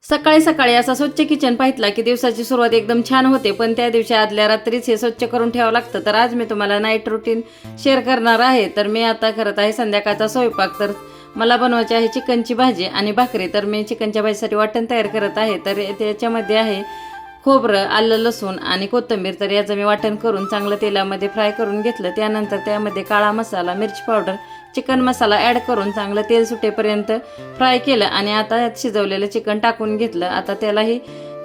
सकाळी सकाळी असा स्वच्छ किचन पाहितला की दिवसाची सुरुवात एकदम छान होते, पण त्या दिवशी आदल्या रात्रीच हे स्वच्छ करून ठेवावं लागतं. तर आज मी तुम्हाला नाईट रुटीन शेअर करणार आहे. तर मी आता करत आहे संध्याकाळचा स्वयंपाक. तर मला बनवायची आहे चिकनची भाजी आणि भाकरी. तर मी चिकनच्या भाजीसाठी वाटण तयार करत आहे. तर त्याच्यामध्ये आहे खोबरं, आलं, लसूण आणि कोथिंबीर. तर याचं मी वाटण करून चांगलं तेलामध्ये फ्राय करून घेतलं. त्यानंतर त्यामध्ये काळा मसाला, मिरची पावडर, चिकन मसाला ॲड करून चांगलं तेल सुटेपर्यंत फ्राय केलं आणि आता यात शिजवलेलं चिकन टाकून घेतलं. आता त्यालाही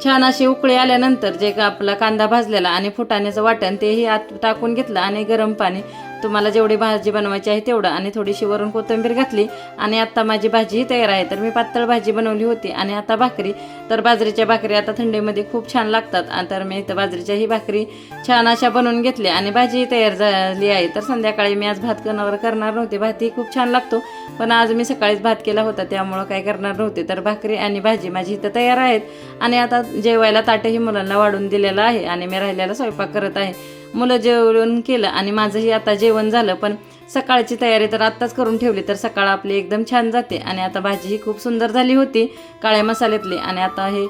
छान अशी उकळी आल्यानंतर जे आपला कांदा भाजलेला आणि फुटाण्याचं वाटण तेही आत टाकून घेतलं आणि गरम पाणी, तुम्हाला जेवढी भाजी बनवायची आहे तेवढं, आणि थोडीशी वरून कोथिंबीर घातली आणि आता माझी भाजीही तयार आहे. तर मी पातळ भाजी बनवली होती. आणि आता भाकरी, तर बाजरीच्या भाकरी आता थंडीमध्ये खूप छान लागतात. तर मी इथं बाजरीच्याही भाकरी छान अशा बनवून घेतल्या आणि भाजी तयार झाली आहे. तर संध्याकाळी मी आज भात करणार नव्हते. भातही खूप छान लागतो, पण आज मी सकाळीच भात केला होता त्यामुळं काय करणार नव्हते. तर भाकरी आणि भाजी माझी इथं तयार आहेत. आणि आता जेवायला ताटही मुलांना वाढून दिलेलं आहे आणि मी राहिलेला स्वयंपाक करत आहे. मुलं जेवण केलं आणि माझंही आता जेवण झालं. पण सकाळची तयारी तर आत्ताच करून ठेवली तर सकाळ आपली एकदम छान जाते. आणि आता भाजी ही खूप सुंदर झाली होती काळ्या मसाल्यातली. आणि आता हे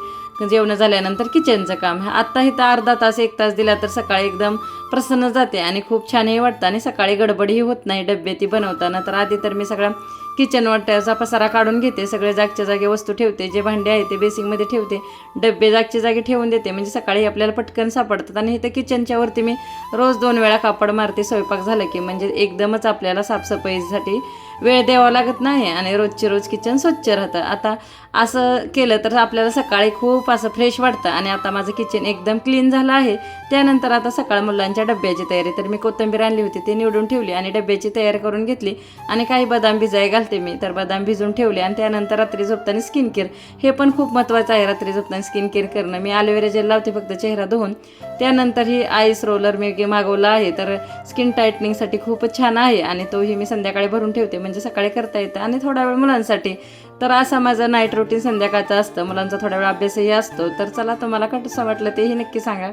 जेवण झाल्यानंतर किचनचं काम, आत्ता इथं अर्धा तास 1 तास दिला तर सकाळी एकदम प्रसन्न जाते आणि खूप छानही वाटतं. आणि सकाळी गडबडही होत नाही डब्बे ती बनवताना. तर आधी तर मी सगळा किचन वाट्याचा पसारा काढून घेते, सगळे जागच्या जागी वस्तू ठेवते, जे भांडे आहे ते बेसिंगमध्ये ठेवते, डब्बे जागच्या जागी ठेवून देते, म्हणजे सकाळी आपल्याला पटकन सापडतात. आणि इथं किचनच्या वरती मी रोज 2 वेळा कापड मारते स्वयंपाक झालं की, म्हणजे एकदमच आपल्याला साफसफाईसाठी वेळ द्यावा लागत नाही आणि रोजचे रोज किचन स्वच्छ राहतं. आता असं केलं तर आपल्याला सकाळी खूप असं फ्रेश वाटतं. आणि आता माझं किचन एकदम क्लीन झालं आहे. त्यानंतर आता सकाळ मुलांच्या डब्याची तयारी, तर मी कोथिंबीर आणली होती ती निवडून ठेवली आणि डब्याची तयारी करून घेतली. आणि काही बदाम भिजाय घालते मी, तर बदाम भिजून ठेवले. आणि त्यानंतर रात्री झोपताना स्किन केअर, हे पण खूप महत्त्वाचं आहे रात्री झोपताना स्किन केअर करणं. मी ॲलोवेरा जेल लावते फक्त चेहरा धुवून. त्यानंतर ही आईस रोलर मी मागवला आहे, तर स्किन टाईटनिंगसाठी खूपच छान आहे आणि तोही मी संध्याकाळी भरून ठेवते, म्हणजे सकाळी करता येतं. आणि थोडा वेळ मुलांसाठी. तर असा माझं नाईट रुटीन संध्याकाळचं असतं. मुलांचा थोडा वेळ अभ्यासही असतो. तर चला, तुम्हाला कसं वाटलं तेही नक्की सांगा.